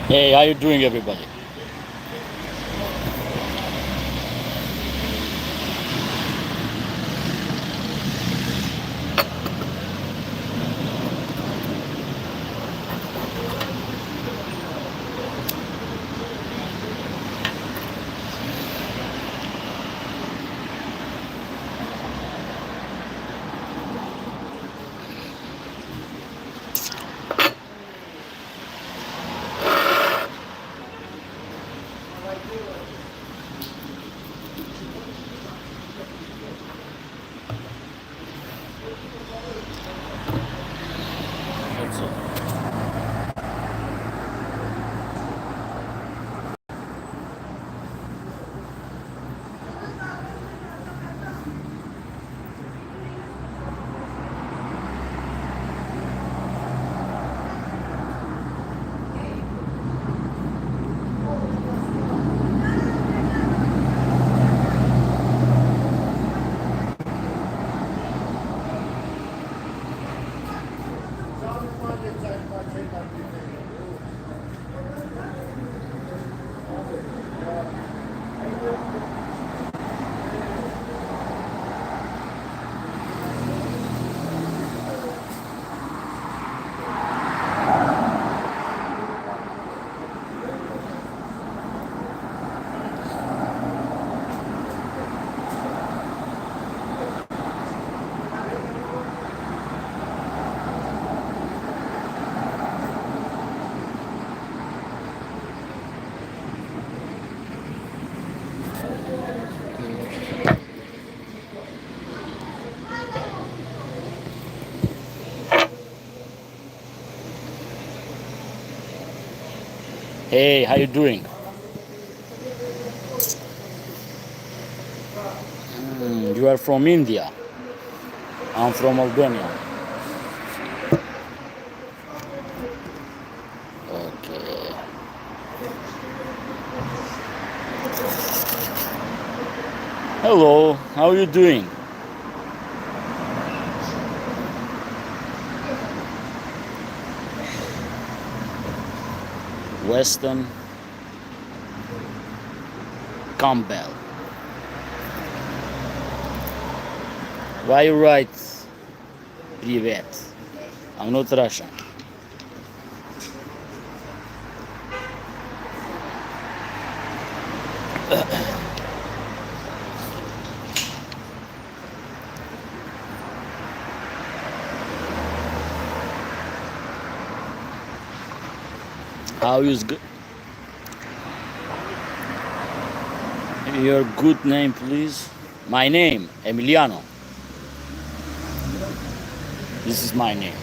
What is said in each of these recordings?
Hey, how you doing, everybody? What's up? Hey, how you doing? You are from India. I'm from Albania. Okay. Hello, how are you doing? Weston Campbell. Why you write Привет? I'm not Russian. How is your good name, please? My name, Emiliano. This is my name.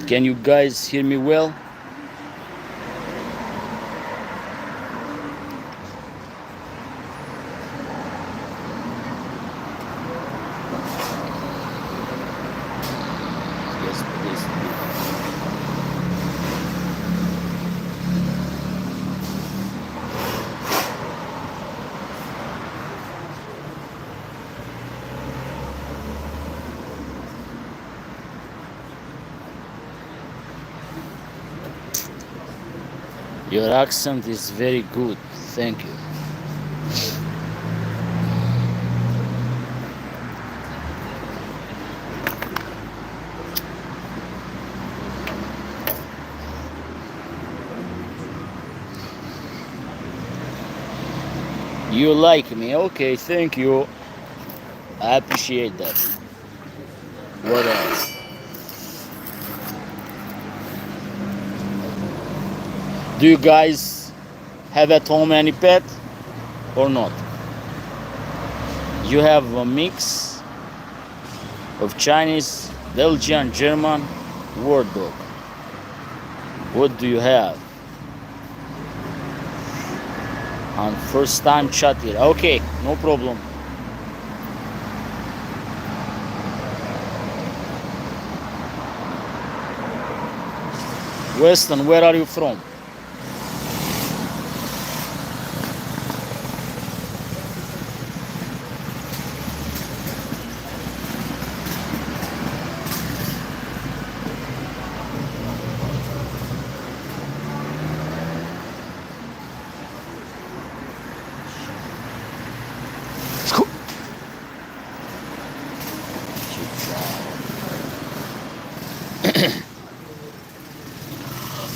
Can you guys hear me well? Yes, please. Your accent is very good. Thank you. You like me? Okay, thank you. I appreciate that. What else? Do you guys have at home any pet or not? You have a mix of Chinese, Belgian, German, Word dog. What do you have? And first time chat here. Okay, no problem. Weston, where are you from?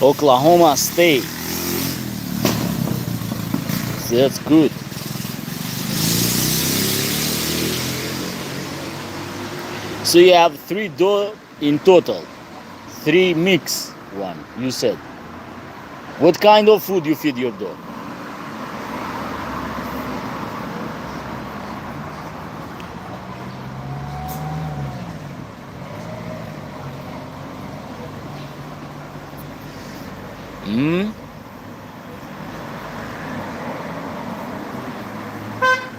Oklahoma State. So that's good. So you have 3 dough in total. 3 mix one, you said. What kind of food you feed your dog? Hmm?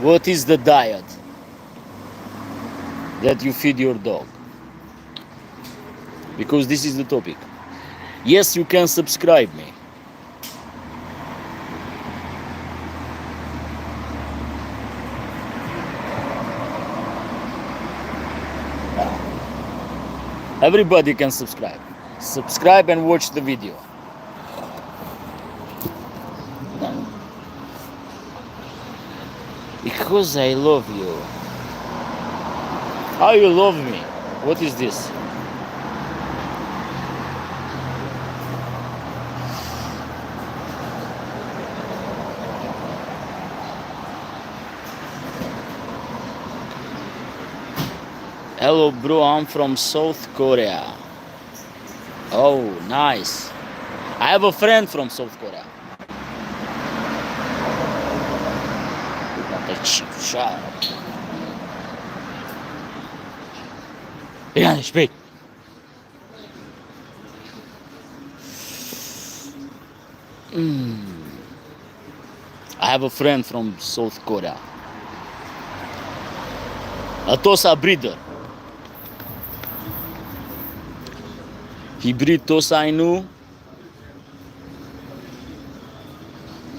What is the diet that you feed your dog? Because this is the topic. Yes, you can subscribe me. Everybody can subscribe. Subscribe and watch the video. Because I love you. How you love me? What is this? Hello bro, I'm from South Korea. Oh, nice. I have a friend from South Korea. Not a cheap shot. Yeah, speak. I have a friend from South Korea. A Tosa breeder. He breed Tosa Inu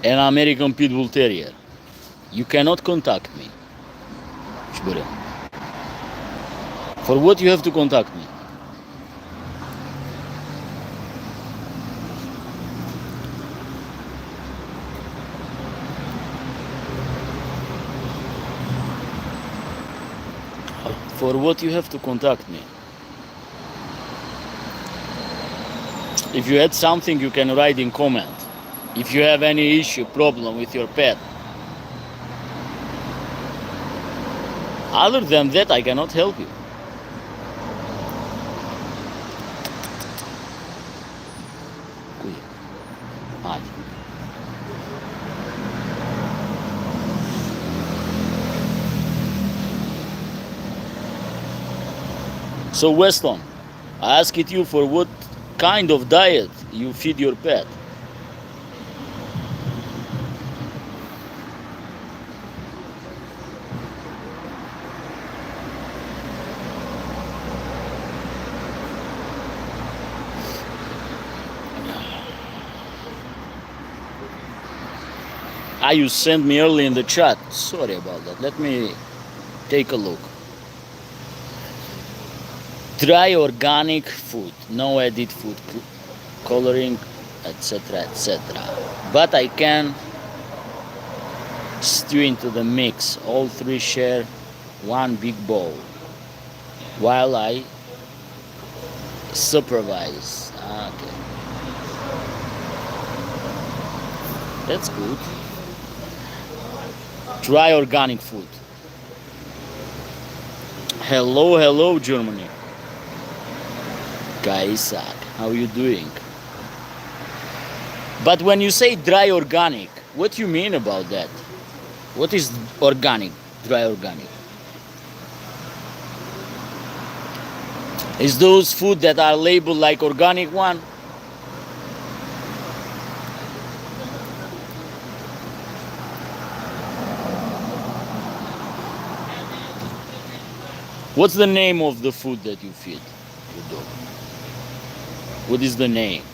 and American Pit Bull Terrier. You cannot contact me. For what you have to contact me? For what you have to contact me? If you had something, you can write in comment. If you have any issue, problem with your pet. Other than that, I cannot help you. So Weston, I asked you for what kind of diet you feed your pet. You sent me early in the chat. Sorry about that. Let me take a look. Dry organic food, no added food coloring, etc., etc. But I can stew into the mix. All 3 share one big bowl while I supervise. Okay, that's good. Dry organic food. Hello Germany. Isaac, how are you doing? But when you say dry organic, what do you mean about that? What is organic, dry organic? Is those food that are labeled like organic one? What's the name of the food that you feed your dog? What is the name?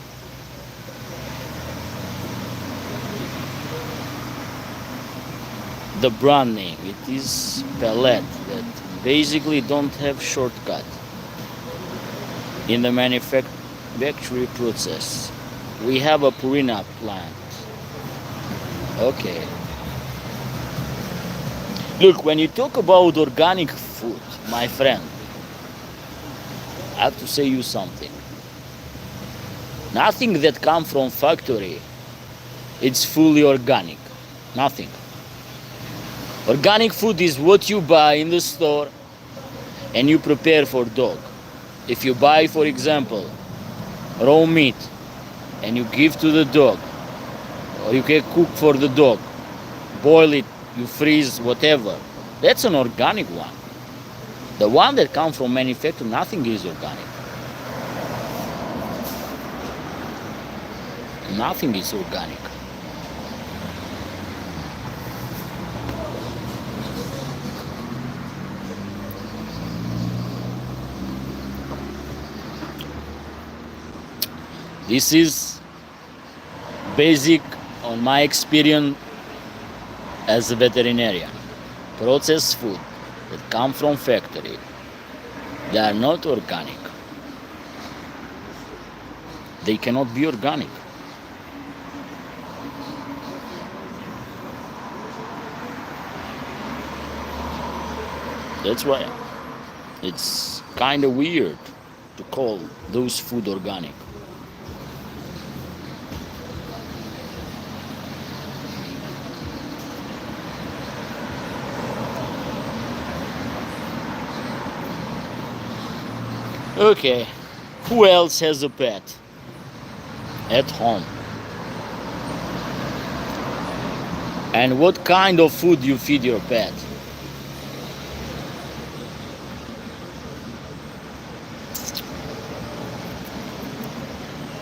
The brand name. It is pellet that basically don't have shortcut in the manufacturing process. We have a Purina plant. Okay. Look, when you talk about organic food, my friend, I have to say you something. Nothing that comes from factory, it's fully organic. Nothing. Organic food is what you buy in the store and you prepare for dog. If you buy, for example, raw meat and you give to the dog, or you can cook for the dog, boil it, you freeze, whatever, that's an organic one. The one that comes from manufacturer, nothing is organic. Nothing is organic. This is basic on my experience as a veterinarian. Processed food that come from factory, they are not organic. They cannot be organic. That's why it's kind of weird to call those food organic. Okay, who else has a pet at home? And what kind of food you feed your pet?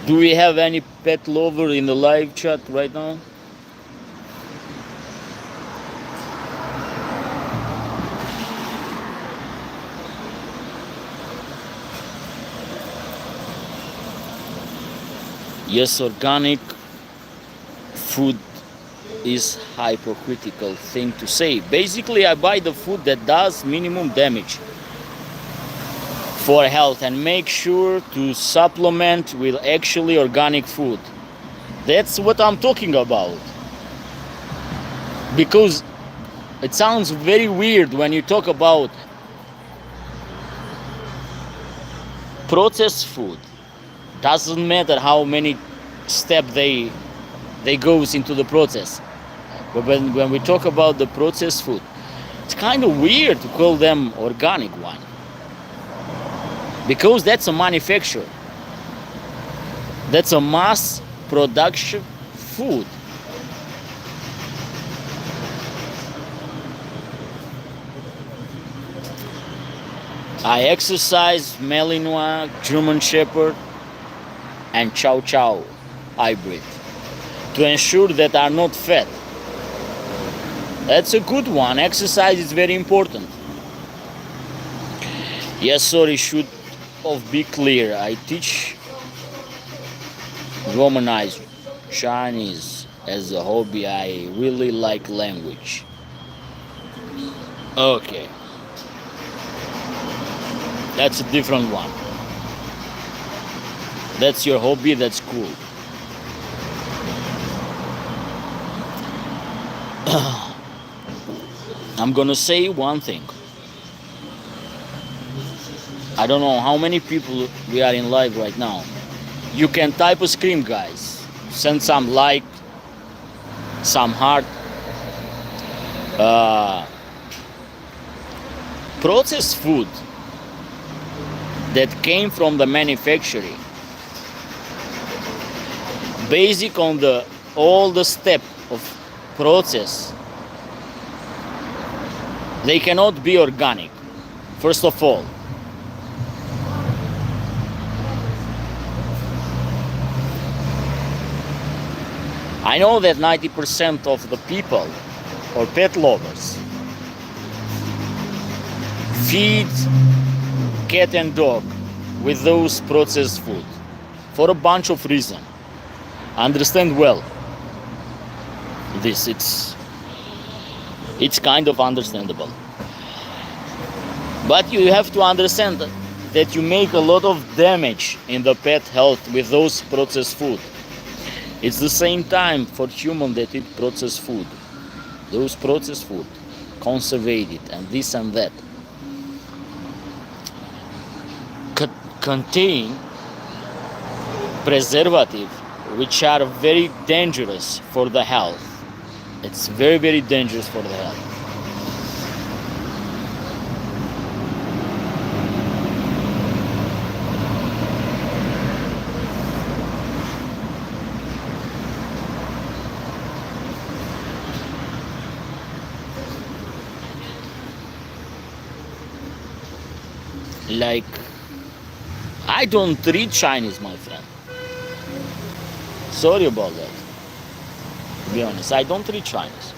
Do we have any pet lover in the live chat right now? Yes, organic food is hypocritical thing to say. Basically, I buy the food that does minimum damage for health and make sure to supplement with actually organic food. That's what I'm talking about. Because it sounds very weird when you talk about processed food. Doesn't matter how many steps they goes into the process. But when we talk about the processed food, it's kind of weird to call them organic one. Because that's a manufacture. That's a mass production food. I exercise Malinois, German Shepherd, and Chow Chow hybrid to ensure that are not fat. That's a good one. Exercise is very important. Yes, sorry, should be clear. I teach Romanized Chinese as a hobby. I really like language. Okay. That's a different one. That's your hobby, that's cool. I'm gonna say one thing. I don't know how many people we are in live right now. You can type a scream, guys. Send some like, some heart. Processed food that came from the manufacturing, basic on all the step of process, they cannot be organic. First of all, I know that 90% of the people or pet lovers feed cat and dog with those processed food for a bunch of reasons. I understand well this. It's kind of understandable. But you have to understand that you make a lot of damage in the pet health with those processed food. It's the same time for humans that eat processed food. Those processed food, conservated and this and that, contain preservative, which are very dangerous for the health. It's very, very dangerous for the health. Like, I don't read Chinese, my friend. Sorry about that. To be honest, I don't read Chinese.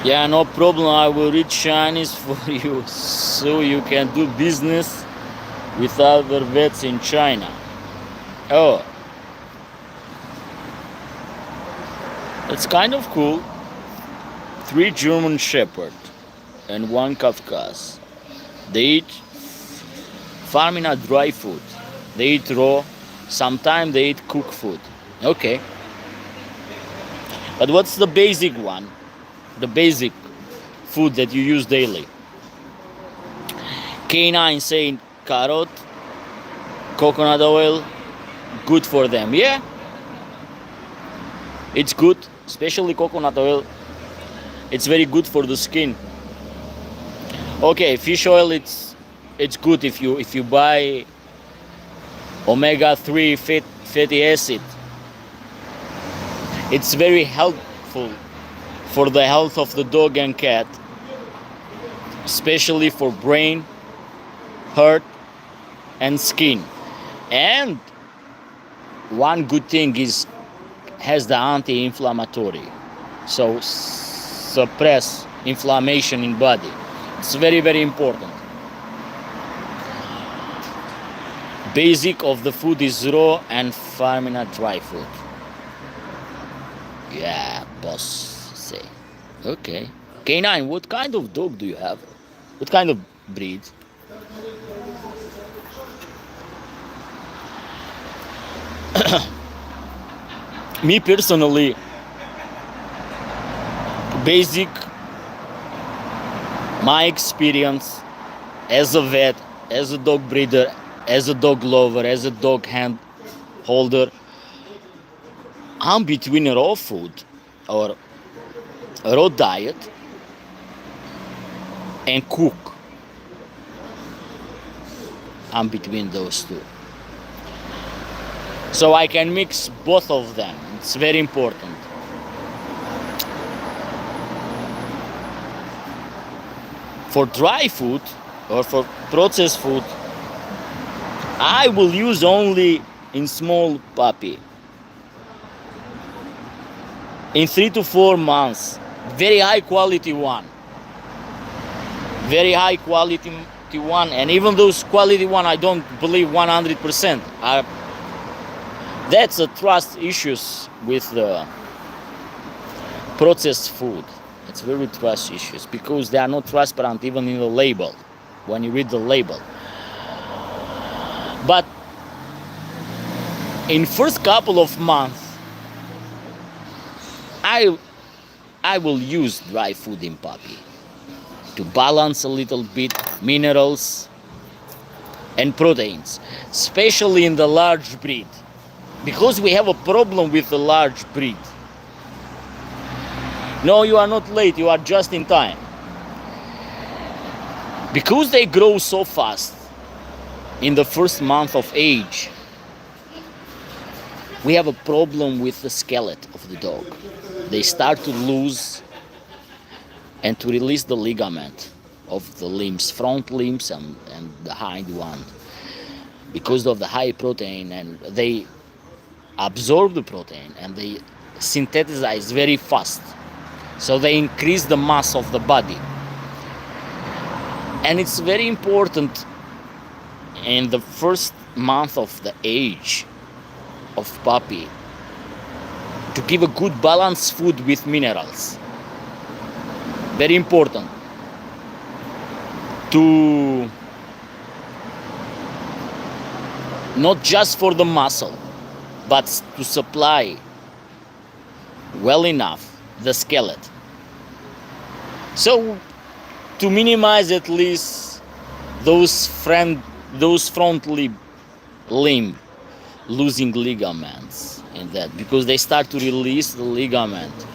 Yeah, no problem. I will read Chinese for you so you can do business with other vets in China. Oh, that's kind of cool. 3 German Shepherd and 1 Kafkas. They eat farming a dry food. They eat raw. Sometimes they eat cooked food. Okay. But what's the basic one? The basic food that you use daily? Canine saying carrot, coconut oil, good for them. Yeah, it's good, especially coconut oil. It's very good for the skin. Okay, fish oil, it's good if you buy omega-3 fatty acid. It's very helpful for the health of the dog and cat, especially for brain, heart, and skin. And one good thing is has the anti-inflammatory, so suppress inflammation in body. It's very, very important. Basic of the food is raw and farming a dry food. Yeah, boss say. Okay. Canine, what kind of dog do you have? What kind of breed? Me personally, basic, my experience as a vet, as a dog breeder, as a dog lover, as a dog hand holder, I'm between a raw food or a raw diet and cook. I'm between those two. So I can mix both of them. It's very important. For dry food or for processed food, I will use only in small puppy. In 3 to 4 months, very high quality one. Very high quality one, and even those quality one, I don't believe 100%. That's a trust issues with the processed food. It's very trust issues because they are not transparent even in the label, when you read the label. But in first couple of months, I will use dry food in puppy to balance a little bit minerals and proteins, especially in the large breed, because we have a problem with the large breed. No, you are not late, you are just in time. Because they grow so fast in the first month of age, we have a problem with the skeleton of the dog. They start to lose and to release the ligament of the limbs, front limbs and the hind one, because of the high protein, and they absorb the protein and they synthesize very fast. So they increase the mass of the body. And it's very important in the first month of the age of puppy to give a good balanced food with minerals. Very important to not just for the muscle, but to supply well enough the skeleton. So to minimize at least those front limb losing ligaments in that, because they start to release the ligament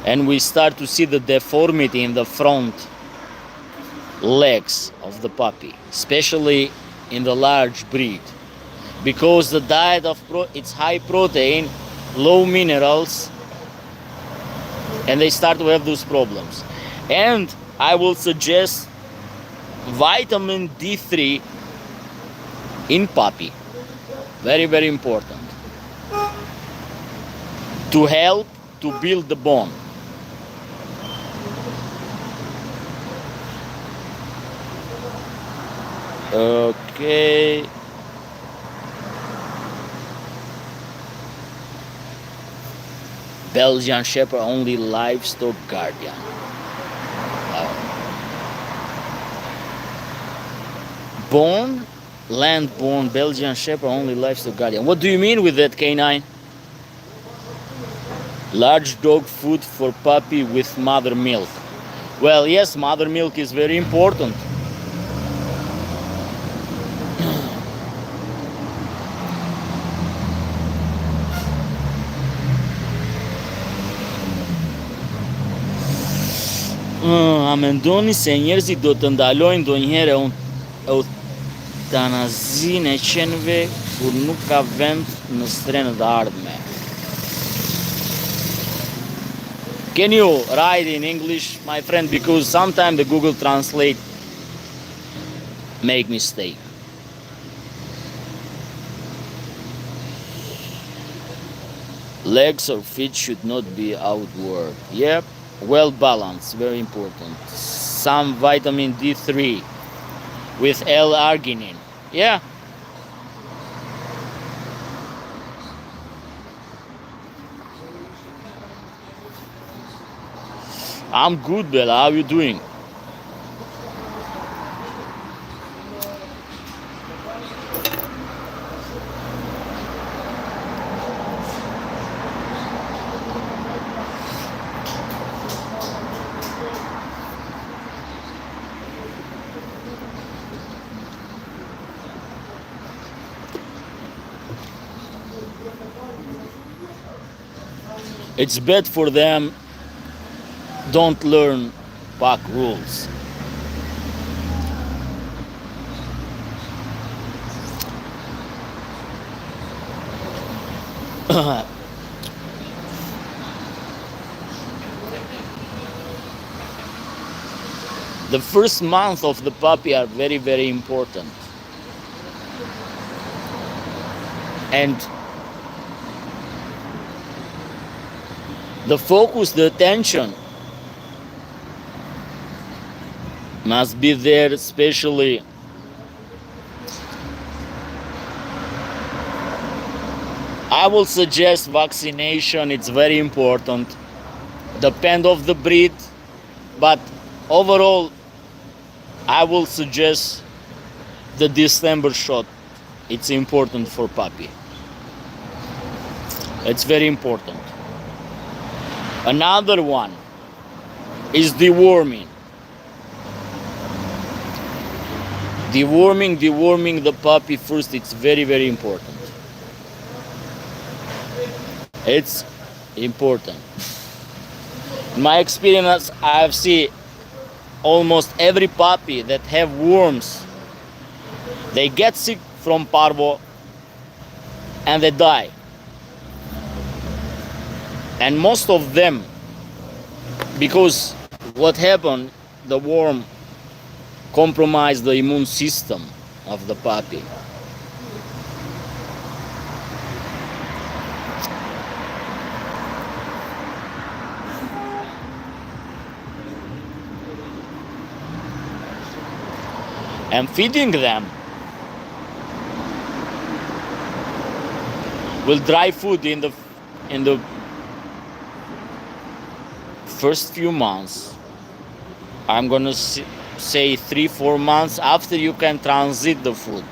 and we start to see the deformity in the front legs of the puppy, especially in the large breed, because the diet of it's high protein, low minerals, and they start to have those problems. And I will suggest vitamin D3 in puppy, very very important, to help to build the bone. Okay. Belgian Shepherd only livestock guardian. Born, land-born Belgian Shepherd only livestock guardian. What do you mean with that, K9? Large dog food for puppy with mother milk. Well, yes, mother milk is very important. A mendoni se njerëzit do të ndalojnë ndonjëherë eutanazinë e qenve kur nuk ka vend në strenët e ardhme. Can you write in English, my friend, because sometimes the Google Translate make mistake. Legs or feet should not be outward. Yep. Well balanced, very important. Some vitamin D3 with L-arginine. Yeah. I'm good, Bella. How are you doing? It's bad for them. Don't learn pack rules. The first month of the puppy are very, very important. And the focus, the attention must be there, especially I will suggest vaccination. It's very important. Depend of the breed, but overall I will suggest the December shot. It's important for puppy. It's very important. Another one is deworming. Deworming the puppy first. It's very, very important. It's important. In my experience, I've seen almost every puppy that have worms, they get sick from parvo and they die. And most of them, because what happened, the worm compromised the immune system of the puppy. And feeding them With dry food in the first few months, I'm gonna say 3-4 months after, you can transit the food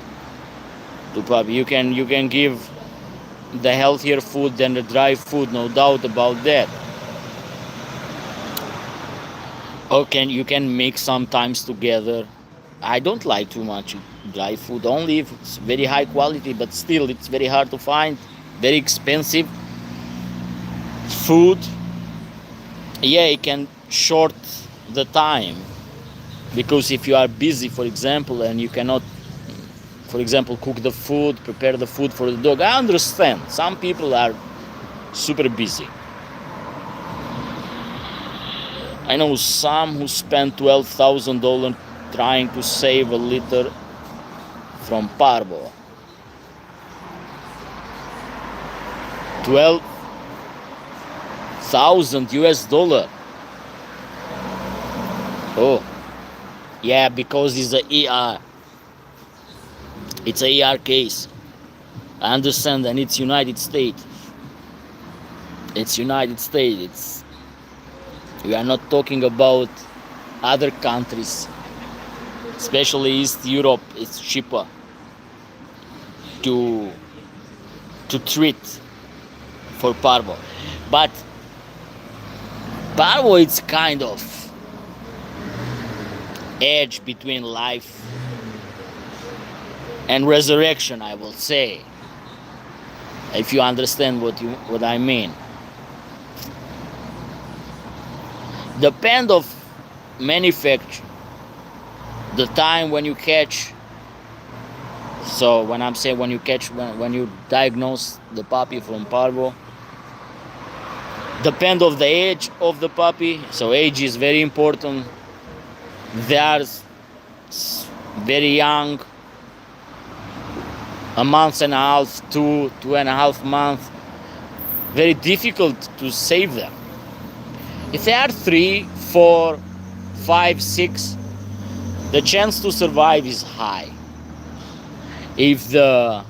to puppy. You can give the healthier food than the dry food, no doubt about that. Or you can mix sometimes together. I don't like too much dry food, only if it's very high quality, but still it's very hard to find, very expensive food. Yeah, it can short the time, because if you are busy, for example, and you cannot, for example, cook the food, prepare the food for the dog. I understand some people are super busy. I know some who spend $12,000 trying to save a litter from parvo. 12,000 US dollar. Oh, yeah, because it's a ER. It's a ER case. I understand, and it's United States. It's United States. We are not talking about other countries, especially East Europe. It's cheaper to treat for parvo. But parvo, it's kind of edge between life and resurrection, I will say, if you understand what I mean. Depend of manufacture, the time when you catch. So when I'm saying when you catch, when you diagnose the puppy from parvo, depend of the age of the puppy. So age is very important. They are very young, a month and a half, 2.5 months, very difficult to save them. If they are 3, 4, 5, 6, the chance to survive is high. If the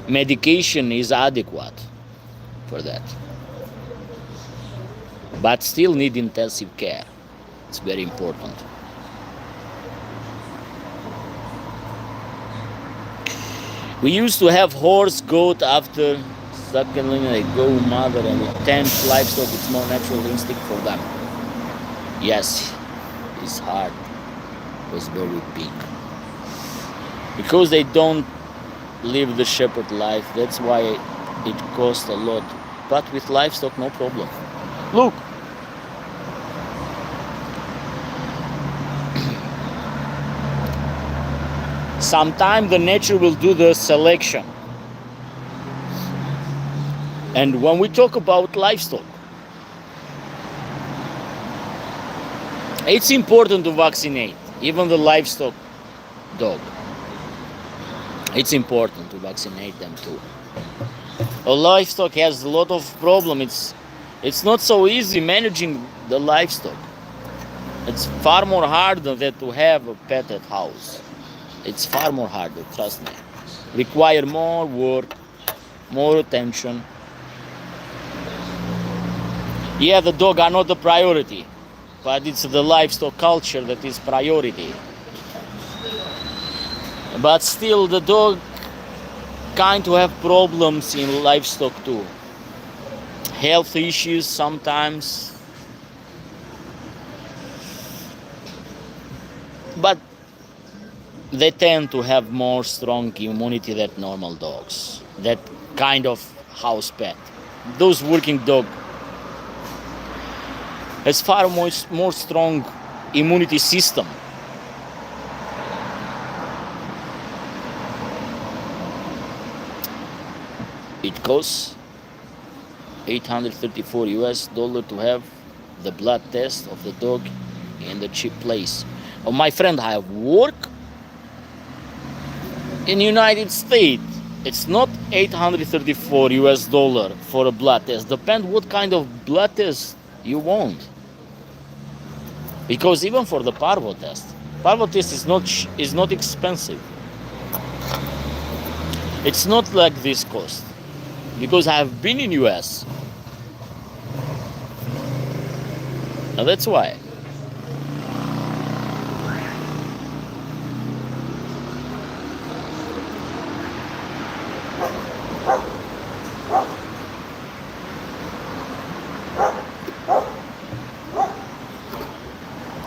medication is adequate for that. But still need intensive care. It's very important. We used to have horse, goat after suckling, they go mother, and with 10 livestock, it's more natural instinct for them. Yes, it's hard. It was very big. Because they don't live the shepherd life, that's why it costs a lot. But with livestock, no problem. Look. Sometime the nature will do the selection. And when we talk about livestock, it's important to vaccinate, even the livestock dog. It's important to vaccinate them too. A livestock has a lot of problems. It's not so easy managing the livestock. It's far more harder than to have a pet at house. It's far more harder, trust me. Require more work, more attention. Yeah, the dog are not the priority, but it's the livestock culture that is priority. But still, the dog kind of have problems in livestock too. Health issues sometimes. But they tend to have more strong immunity than normal dogs. That kind of house pet. Those working dog has far more strong immunity system. It costs $834 US to have the blood test of the dog in the cheap place. Oh, my friend, I have work in United States. It's not $834 US for a blood test. Depends what kind of blood test you want. Because even for the parvo test is not expensive. It's not like this cost. because I've been in US. Now that's why.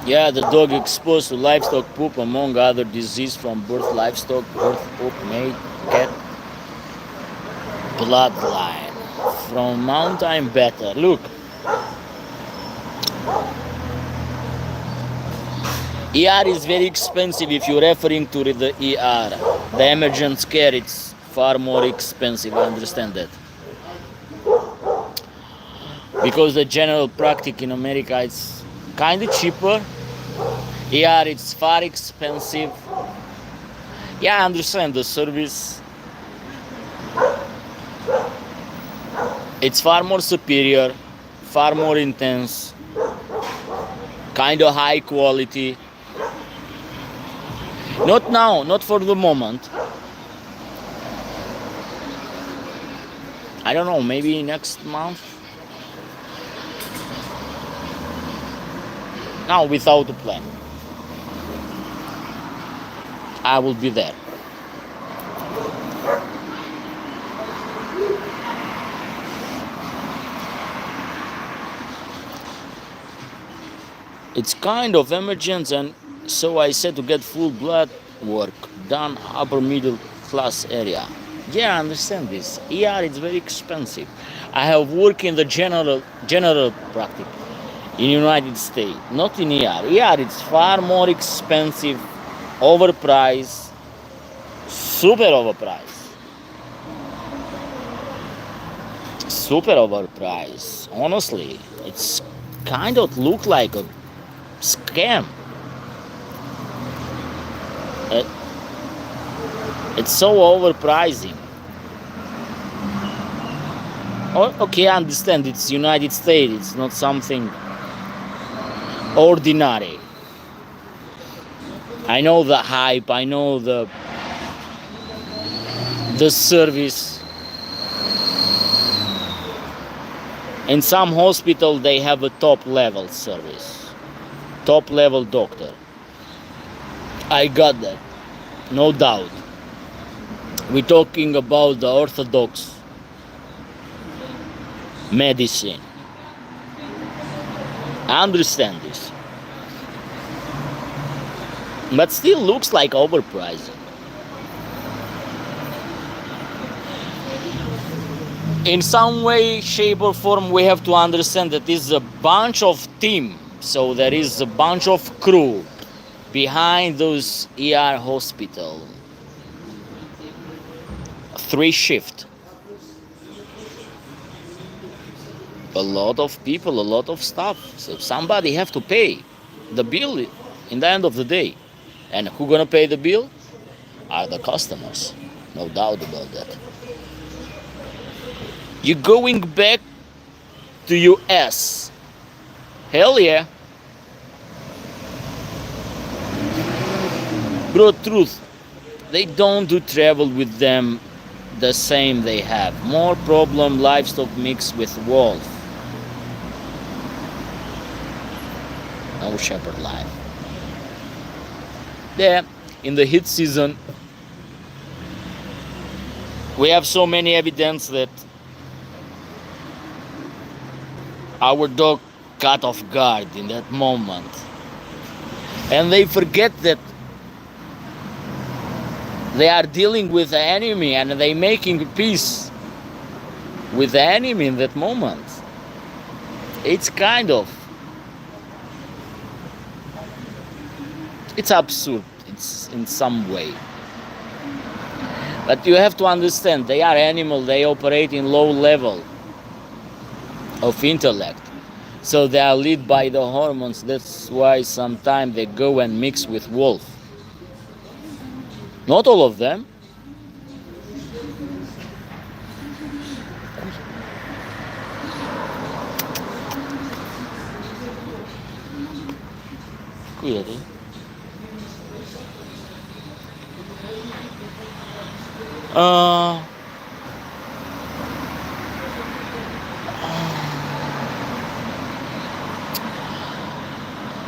Yeah, the dog exposed to livestock poop, among other disease from birth livestock, birth poop, made cat bloodline. From mountain better. Look, ER is very expensive if you're referring to the ER. The emergency care, it's far more expensive, I understand that. Because the general practice in America is kind of cheaper. ER it's far expensive. Yeah, I understand the service. It's far more superior, far more intense, kind of high quality. Not now, not for the moment. I don't know, maybe next month. Now, without a plan, I will be there. It's kind of emergency, and so I said to get full blood work done upper middle class area. Yeah, I understand this. ER is very expensive. I have worked in the general practice in United States, not in ER. ER it's far more expensive, overpriced, super overpriced. Super overpriced. Honestly, it's kind of look like a scam. It's so overpricing. Okay, I understand it's United States. It's not something ordinary. I know the hype. I know the service. In some hospital they have a top level service, top level doctor. I got that, no doubt. We're talking about the orthodox medicine. I understand this, but still looks like overpricing. In some way, shape or form, we have to understand that this is a bunch of team. So there is a bunch of crew behind those ER hospital. 3 shift. A lot of people, a lot of stuff. So somebody have to pay the bill in the end of the day. And who gonna pay the bill? Are the customers. No doubt about that. You going back to US? Hell yeah. Bro, truth, they don't do travel with them the same they have. More problem livestock mixed with wolf. No shepherd life. Yeah, in the heat season, we have so many evidence that our dog caught off guard in that moment. And they forget that they are dealing with the enemy and they making peace with the enemy in that moment. It's kind of, it's absurd. It's in some way. But you have to understand, they are animals, they operate in low level of intellect. So they are led by the hormones. That's why sometimes they go and mix with wolf. Not all of them. Cuídate.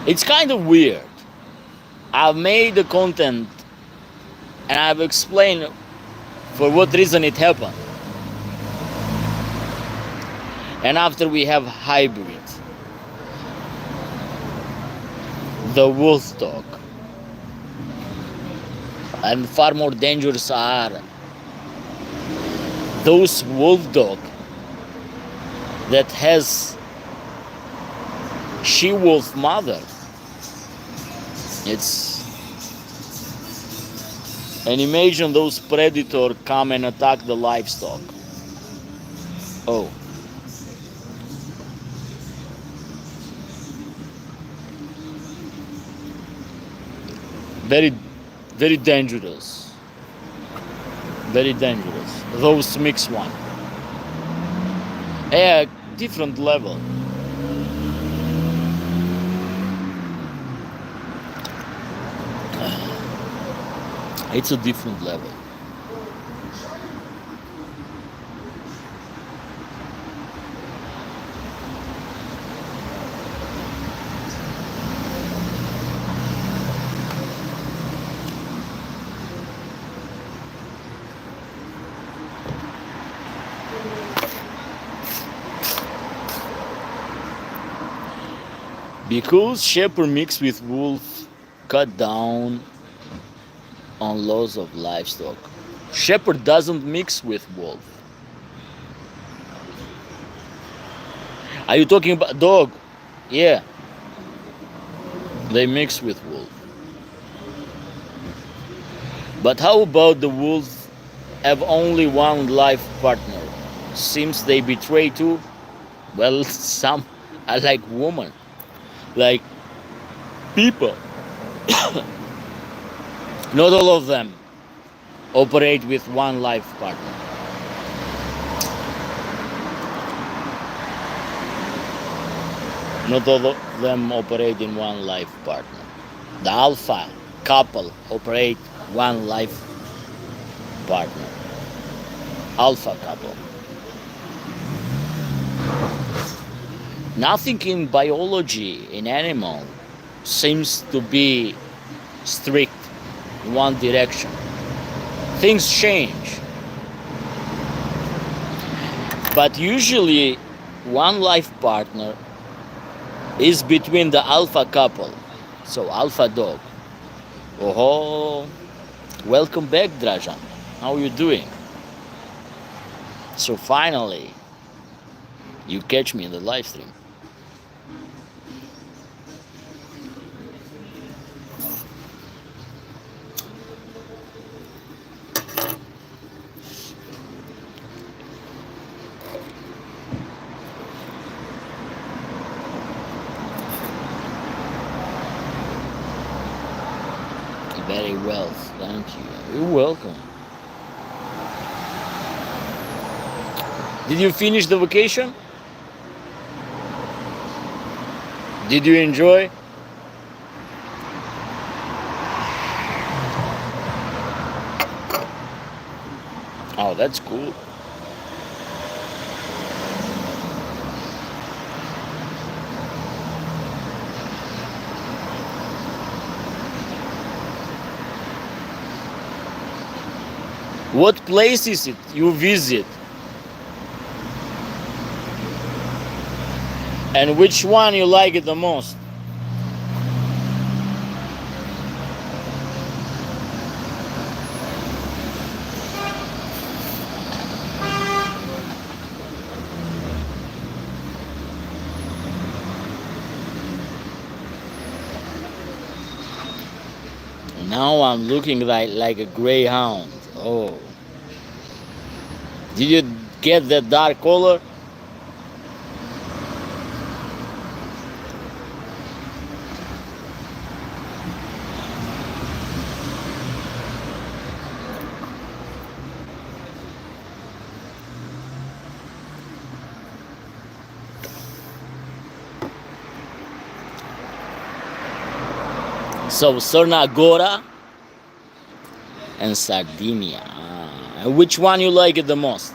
It's kind of weird. I've made the content and I've explained for what reason it happened. And after we have hybrid, the wolf dog, and far more dangerous are those wolf dog that has she-wolf mother. It's and imagine those predators come and attack the livestock. Oh, very, very dangerous. Very dangerous. Those mixed one. Yeah, different level. It's a different level. Because shepherd mixed with wolf cut down on loss of livestock. Shepherd doesn't mix with wolf. Are you talking about dog? Yeah, they mix with wolf. But how about the wolves have only one life partner? Seems they betray too. Well, some are like women, like people. Not all of them operate with one life partner. Not all of them operate in one life partner. The alpha couple operate one life partner. Alpha couple. Nothing in biology, in animal, seems to be strict in one direction. Things change. But usually one life partner is between the alpha couple. So alpha dog. Oh, welcome back, Dražan. How are you doing? So finally, you catch me in the live stream. Very well, thank you. You're welcome. Did you finish the vacation? Did you enjoy? Oh, that's cool. What place is it you visit? And which one you like it the most? Now I'm looking like a greyhound. Oh. Did you get that dark color? So Cernagola and Sardinia. Which one you like it the most?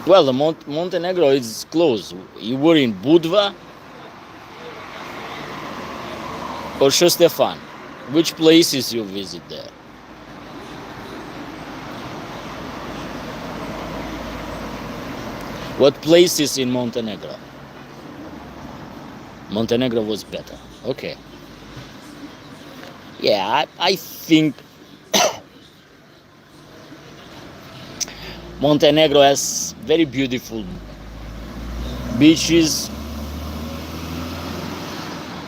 Well, the Montenegro is close. You were in Budva Or Stefan, which places you visit there? What places in Montenegro? Montenegro was better. Okay. Yeah, I think Montenegro has very beautiful beaches.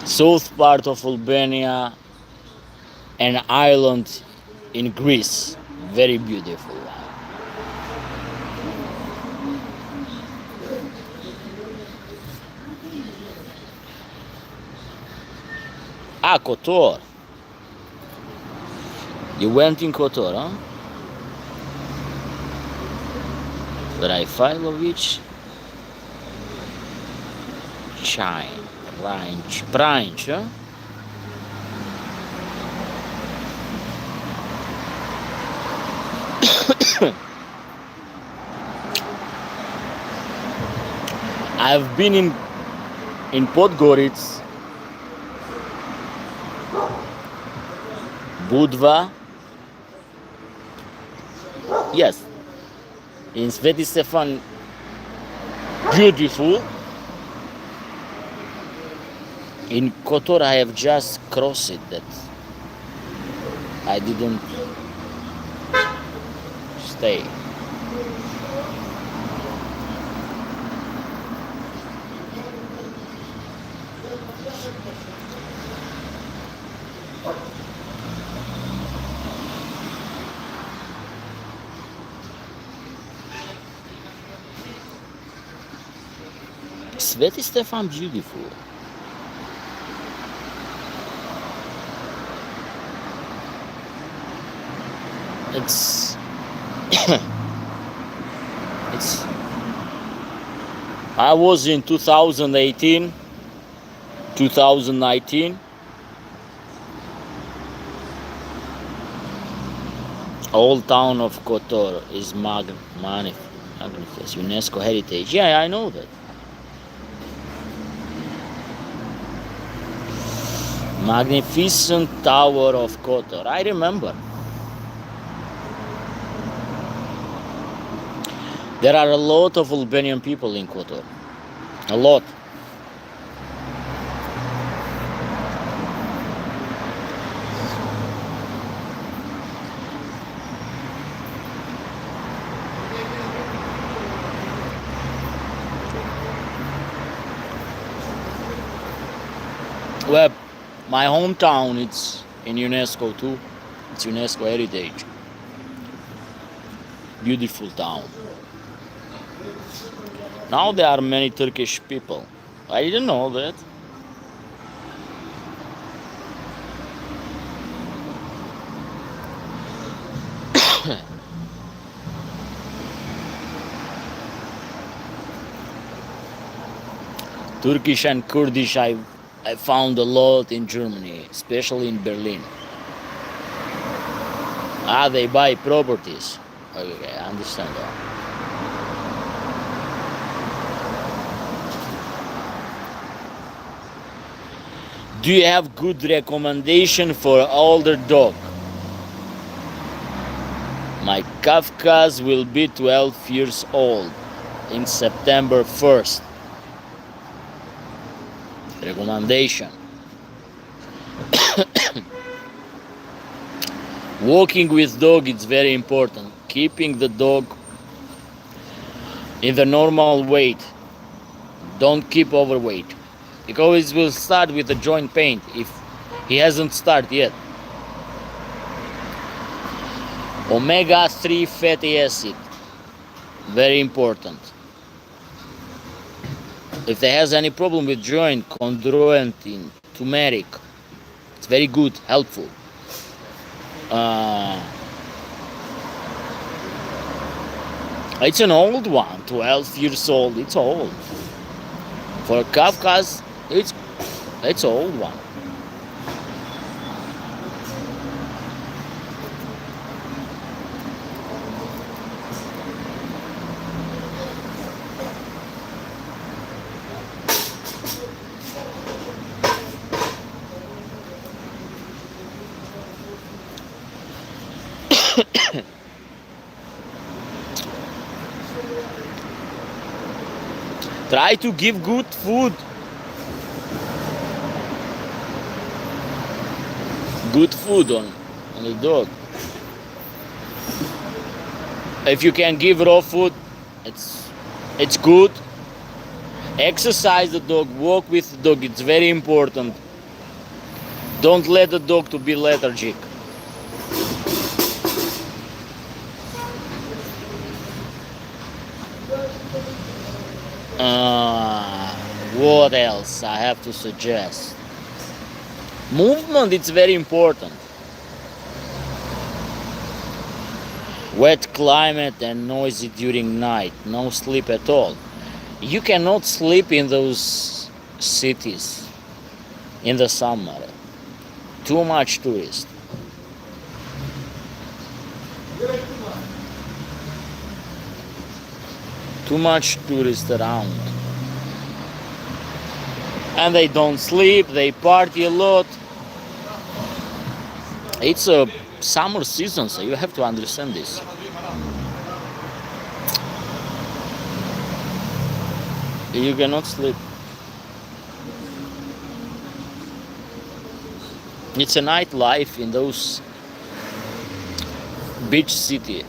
South part of Albania and island in Greece. Very beautiful. Ah, Kotor. You went in Kotor, huh? Rajfajlović, Chine, Pranj, huh? I've been in Podgorica, Budva, yes, in Sveti Stefan, beautiful. In Kotor, I have just crossed it. That I didn't stay. Sveti Stefan, beautiful. It's it's. I was in 2018, 2019. Old town of Kotor is magnificent UNESCO heritage. Yeah, I know that. Magnificent Tower of Kotor. I remember. There are a lot of Albanian people in Kotor. A lot. Well, my hometown, it's in UNESCO too. It's UNESCO heritage. Beautiful town. Now there are many Turkish people. I didn't know that. Turkish and Kurdish I found a lot in Germany, especially in Berlin. Ah, they buy properties. Okay, I understand that. Do you have good recommendation for older dog? My Kafkas will be 12 years old in September 1st. Recommendation. Walking with dog is very important. Keeping the dog in the normal weight. Don't keep overweight. Because it will start with the joint pain if he hasn't started yet. Omega-3 fatty acid. Very important. If there has any problem with joint, chondroitin, turmeric, it's very good, helpful. It's an old one, 12 years old. It's old. For Kafkas, it's an old one. Try to give good food. Good food on the dog. If you can give raw food, it's good. Exercise the dog, walk with the dog, it's very important. Don't let the dog to be lethargic. What else I have to suggest? Movement, it's very important. Wet climate and noisy during night, no sleep at all. You cannot sleep in those cities in the summer. Too much tourist. Too much tourist around. And they don't sleep, they party a lot. It's a summer season, so you have to understand this. You cannot sleep. It's a nightlife in those beach city.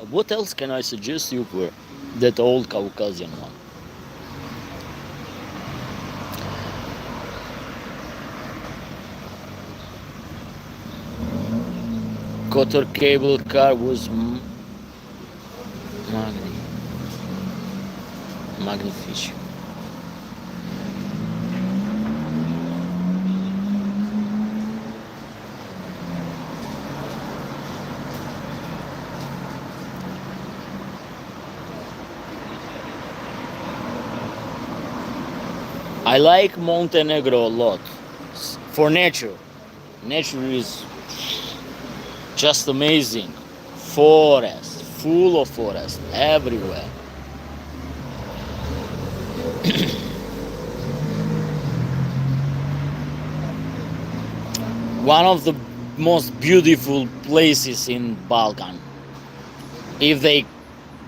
What else can I suggest you for that old Caucasian one? Cotter cable car was magnificent. I like Montenegro a lot for nature. Nature is just amazing. Forest, full of forest everywhere. One of the most beautiful places in Balkan. If they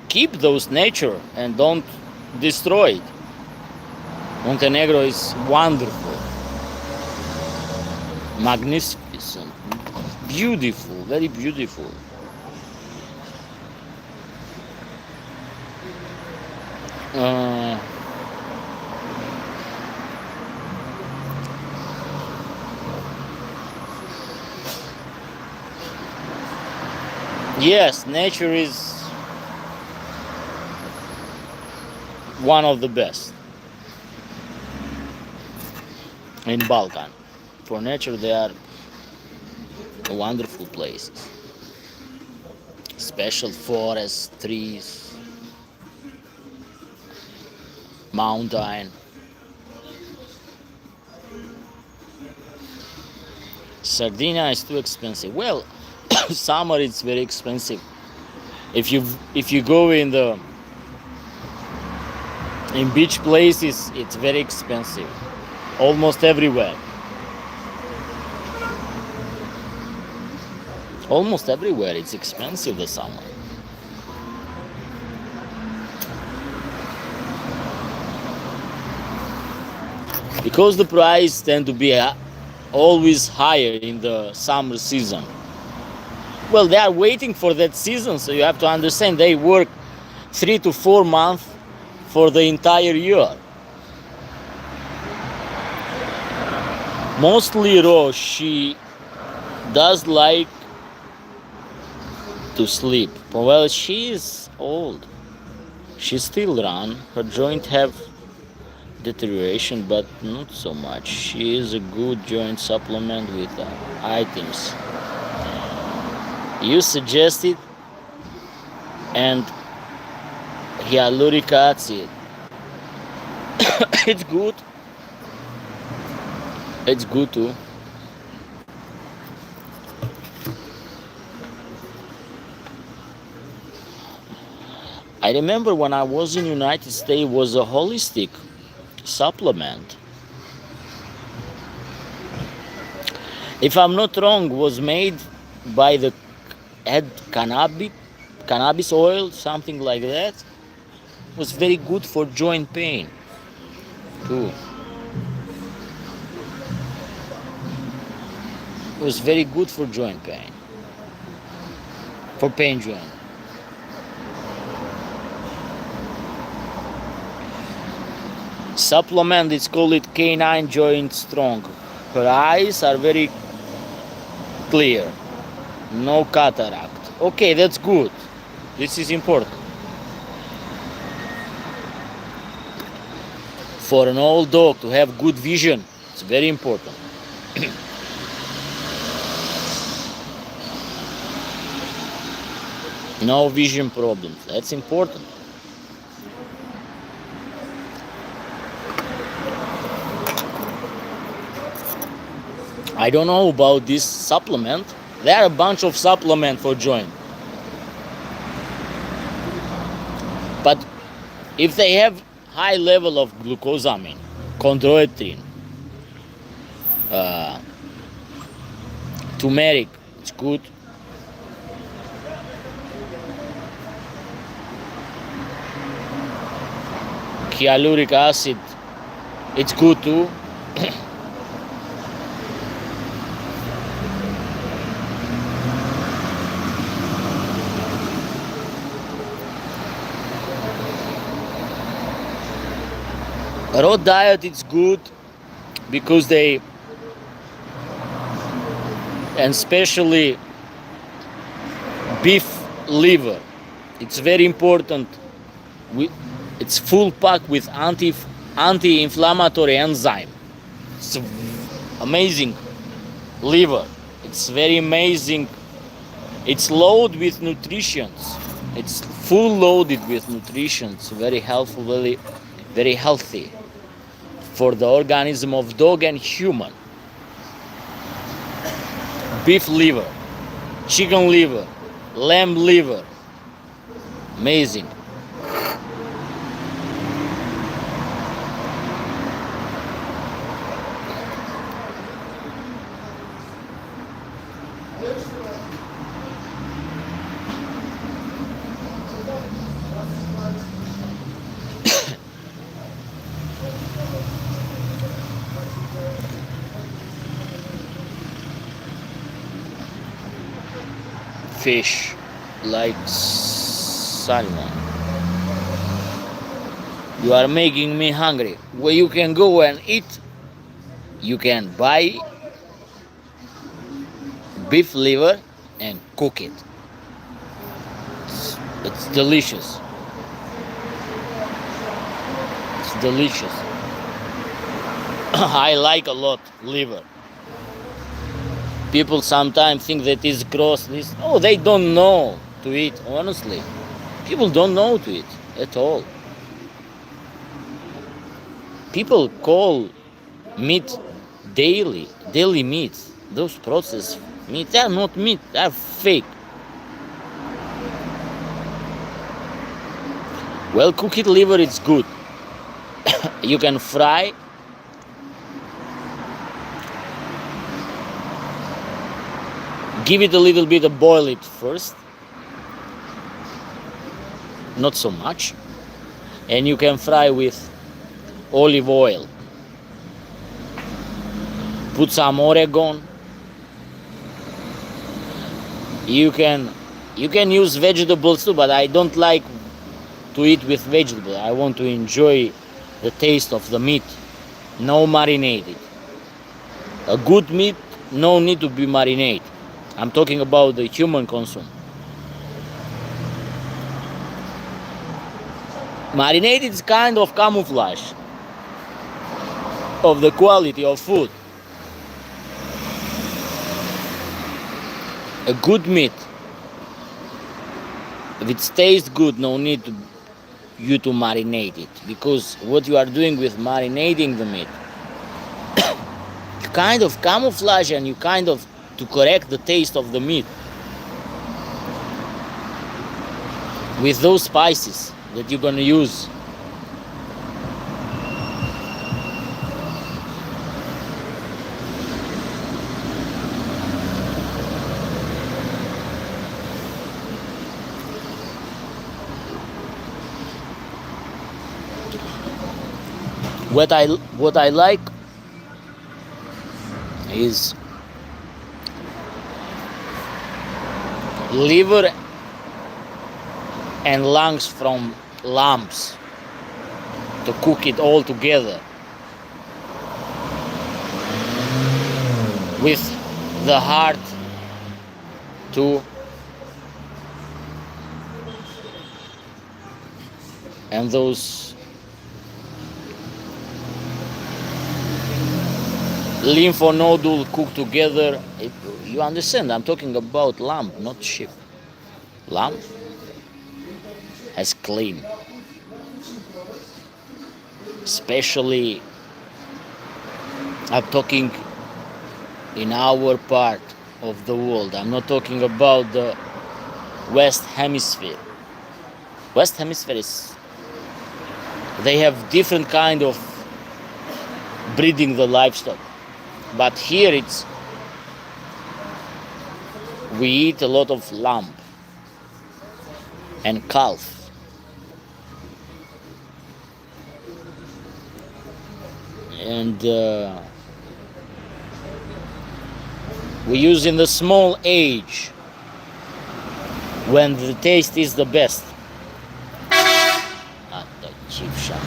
keep those nature and don't destroy it, Montenegro is wonderful, magnificent, beautiful, very beautiful. Yes, nature is one of the best in Balkan. For nature, they are wonderful places. Special forests, trees, mountain. Sardinia is too expensive. Well, summer it's very expensive. If you go in beach places, it's very expensive. Almost everywhere. Almost everywhere it's expensive the summer. Because the price tend to be always higher in the summer season. Well, they are waiting for that season, so you have to understand they work 3 to 4 months for the entire year. Mostly Rose, she does like to sleep. Well, she is old. She still run. Her joint have deterioration, but not so much. She is a good joint supplement with items you suggested and hyaluronic acid. It's good. It's good too. I remember when I was in United States, was a holistic supplement. If I'm not wrong, was made by the had cannabis oil, something like that. Was very good for joint pain too. It was very good for joint pain, for pain joint. Supplement, it's called it Canine Joint Strong. Her eyes are very clear, no cataract. Okay, that's good. This is important. For an old dog to have good vision, it's very important. No vision problems, that's important. I don't know about this supplement. There are a bunch of supplements for joint. But if they have high level of glucosamine, chondroitin, turmeric, it's good. Hyaluronic acid, it's good too. Raw diet, it's good because they, and especially beef liver, it's very important. It's full packed with anti-inflammatory enzyme. It's amazing liver. It's very amazing. It's loaded with nutrition. It's full loaded with nutrition. It's very helpful, very healthy for the organism of dog and human. Beef liver, chicken liver, lamb liver, amazing. Fish like salmon. You are making me hungry. Where you can go and eat, you can buy beef liver and cook it. It's delicious. It's delicious. I like a lot liver. People sometimes think that it's gross. Oh, they don't know to eat, honestly. People don't know to eat at all. People call meat daily meat. Those processed meat, they are not meat, they are fake. Well, cooked liver, it's good. You can fry. Give it a little bit of boil it first. Not so much. And you can fry with olive oil. Put some oregano. You can use vegetables too, but I don't like to eat with vegetables. I want to enjoy the taste of the meat. No marinated. A good meat, no need to be marinated. I'm talking about the human consume. Marinated is kind of camouflage of the quality of food. A good meat, if it tastes good, no need to you to marinate it, because what you are doing with marinating the meat, you kind of camouflage and you kind of to correct the taste of the meat with those spices. that you're gonna use. What I like is liver and lungs from lambs, to cook it all together with the heart too, and those lymph nodule cooked together. You understand? I'm talking about lamb, not sheep. Lamb has clean, especially I'm talking in our part of the world. I'm not talking about the West Hemisphere. West Hemisphere is, they have different kind of breeding the livestock, but here it's, we eat a lot of lamb and calf. And we use in the small age when the taste is the best. At the cheap shop.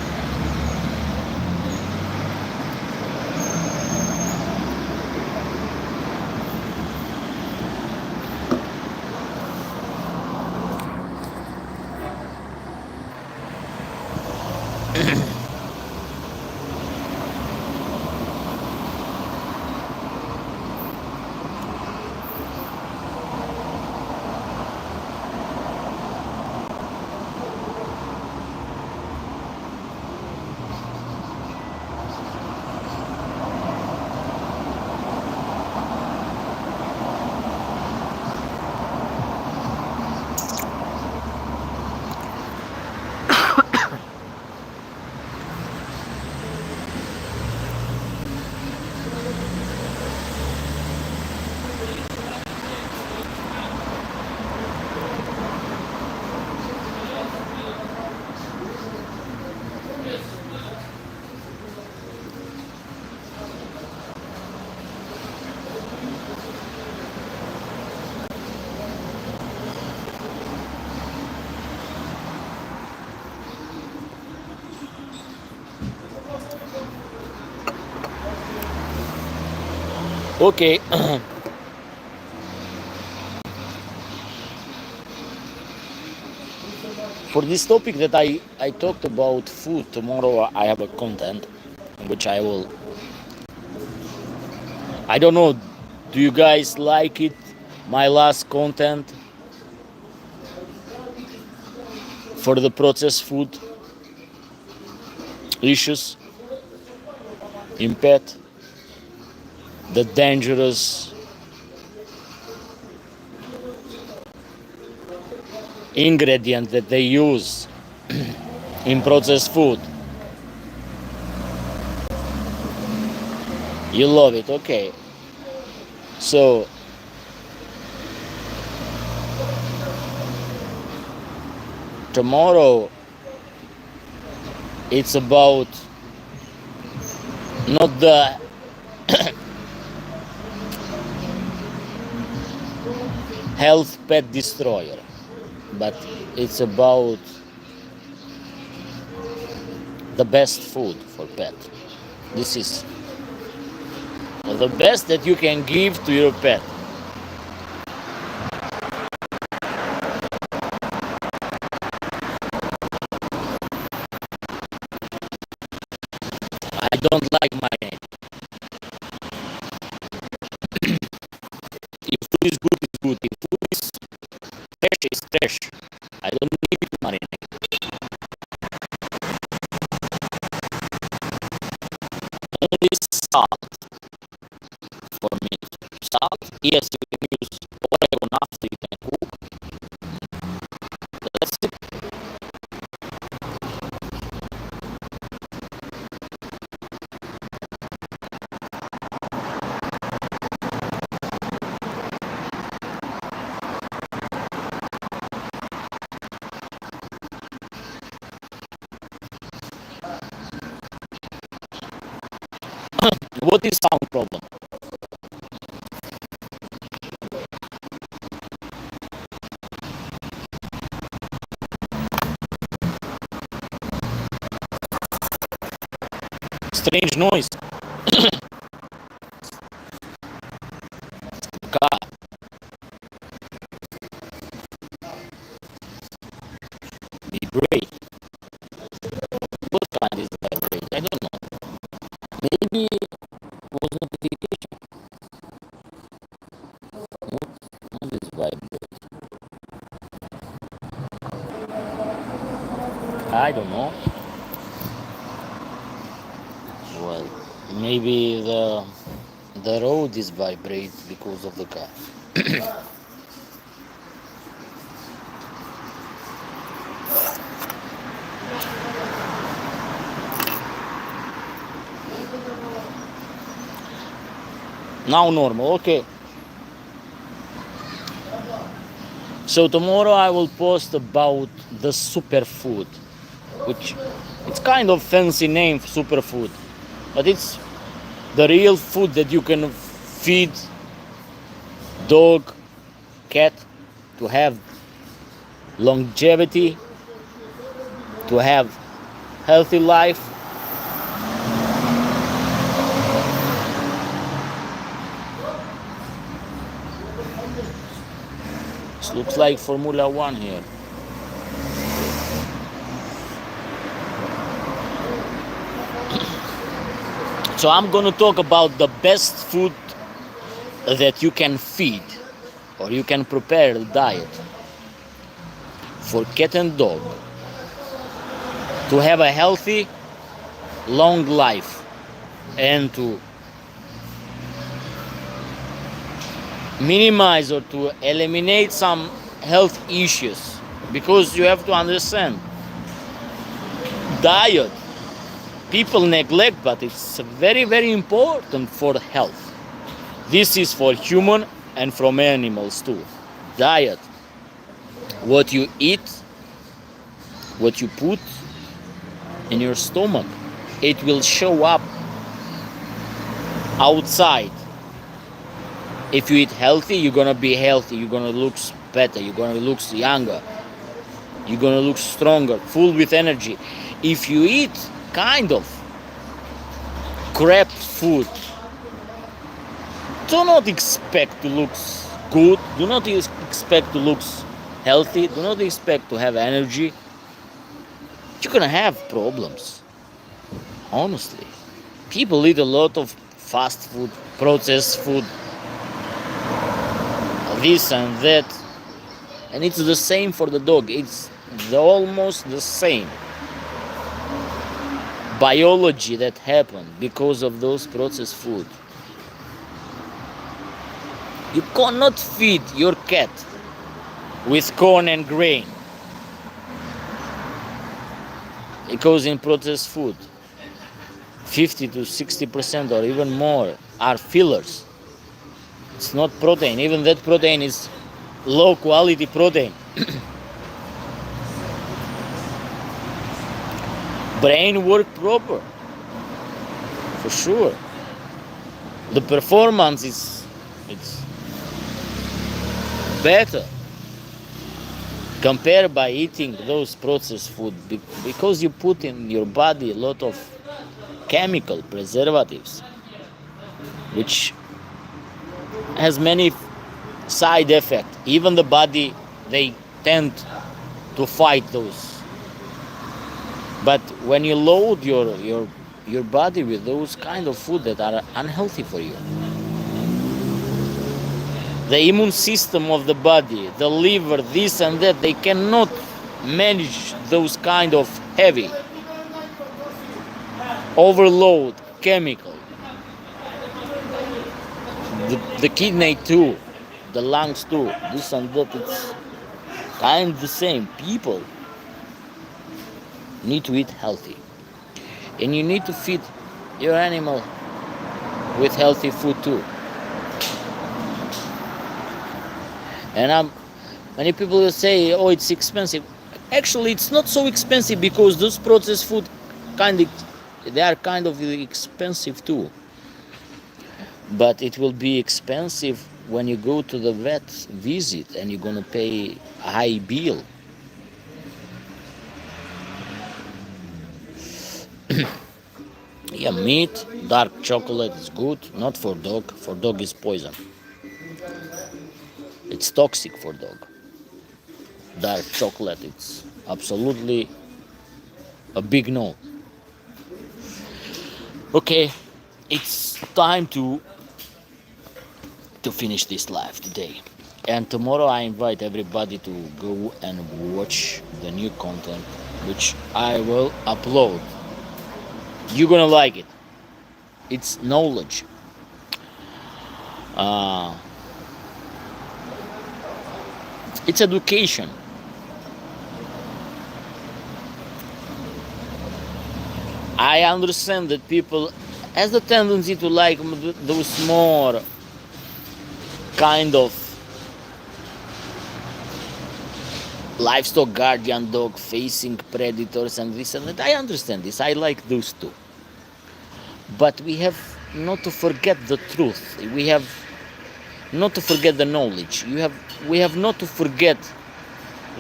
Okay. For this topic that I talked about food, tomorrow I have a content which I don't know, do you guys like it? My last content for the processed food issues in pet, the dangerous ingredient that they use in processed food. You love it, okay. So tomorrow it's about not the health pet destroyer, but it's about the best food for pet. This is the best that you can give to your pet. I don't like marinade. If food is good, it's good. If food is fresh, it's fresh. I don't need to marinate. Only salt for me. Salt, yes, you can use oregano after you can cook. That's it. What is sound problem? Strange noise. Car. Vibrate. What kind is vibrate? I don't know. Maybe it was notification. What is vibrate? I don't know. Well, maybe the road is vibrate because of the car. Now normal, okay. So tomorrow I will post about the superfood, which it's kind of fancy name for superfood, but it's the real food that you can feed dog, cat to have longevity, to have healthy life. This looks like Formula One here. So I'm gonna talk about the best food that you can feed or you can prepare a diet for cat and dog to have a healthy, long life and to minimize or to eliminate some health issues, because you have to understand diet people neglect, but it's very, very important for health. This is for human and from animals too. Diet, what you eat, what you put in your stomach, it will show up outside. If you eat healthy, you're gonna be healthy, you're gonna look better, you're gonna look younger, you're gonna look stronger, full with energy. If you eat kind of crap food, do not expect to look good, do not expect to look healthy, do not expect to have energy. You're gonna have problems, honestly. People eat a lot of fast food, processed food, this and that, and it's the same for the dog. It's almost the same biology that happened because of those processed food. You cannot feed your cat with corn and grain, because in processed food 50 to 60% or even more are fillers. It's not protein. Even that protein is low quality protein. Brain work proper, for sure. The performance it's better compared by eating those processed food, because you put in your body a lot of chemical preservatives, which has many side effects. Even the body, they tend to fight those. But when you load your body with those kind of food that are unhealthy for you, the immune system of the body, the liver, this and that, they cannot manage those kind of heavy overload chemical. The kidney too, the lungs too, this and that, it's kind of the same. People need to eat healthy, and you need to feed your animal with healthy food too. And many people will say, oh, it's expensive. Actually, it's not so expensive, because those processed food they are kind of expensive too. but it will be expensive when you go to the vet visit and you're gonna pay a high bill. Yeah, meat, dark chocolate is good, not for dog. For dog is poison. It's toxic for dog. Dark chocolate, it's absolutely a big no. Okay, it's time to finish this live today. And tomorrow I invite everybody to go and watch the new content which I will upload. You're gonna like it. It's knowledge. Uh, it's education. I understand that people has the tendency to like those more kind of livestock guardian dog facing predators and this and that. I understand this. I like those too. But we have not to forget the truth. We have not to forget the knowledge. We have not to forget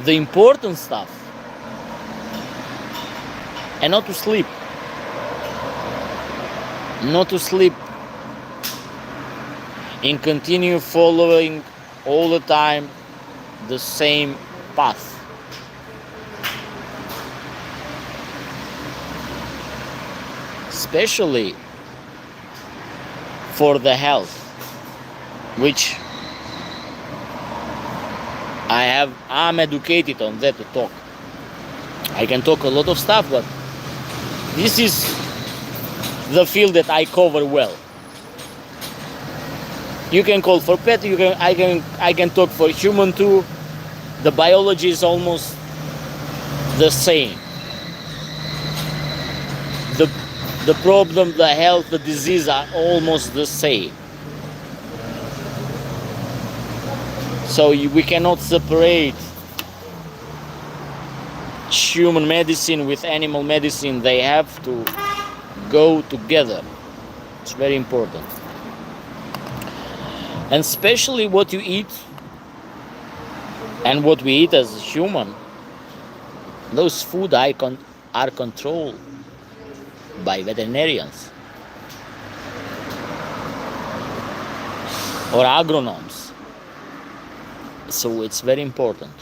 the important stuff. And not to sleep. Not to sleep and continue following all the time the same path. Especially for the health, which I'm educated on that to talk. I can talk a lot of stuff, but this is the field that I cover well. You can call for pet, I can talk for human too. The biology is almost the same. The problem, the health, the disease are almost the same. So we cannot separate human medicine with animal medicine. They have to go together. It's very important. And especially what you eat and what we eat as a human, those food are controlled by veterinarians or agronomes. So it's very important.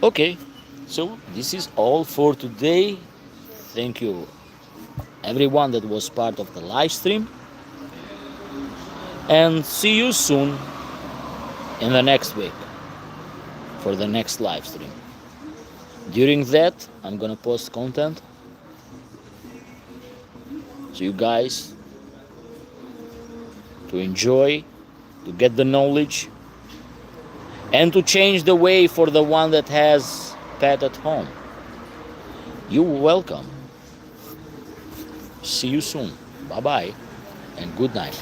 Okay, so this is all for today. Thank you everyone that was part of the live stream, and see you soon in the next week for the next live stream. During that, I'm gonna post content so you guys to enjoy, to get the knowledge, and to change the way for the one that has pet at home. You're welcome. See you soon. Bye-bye and good night.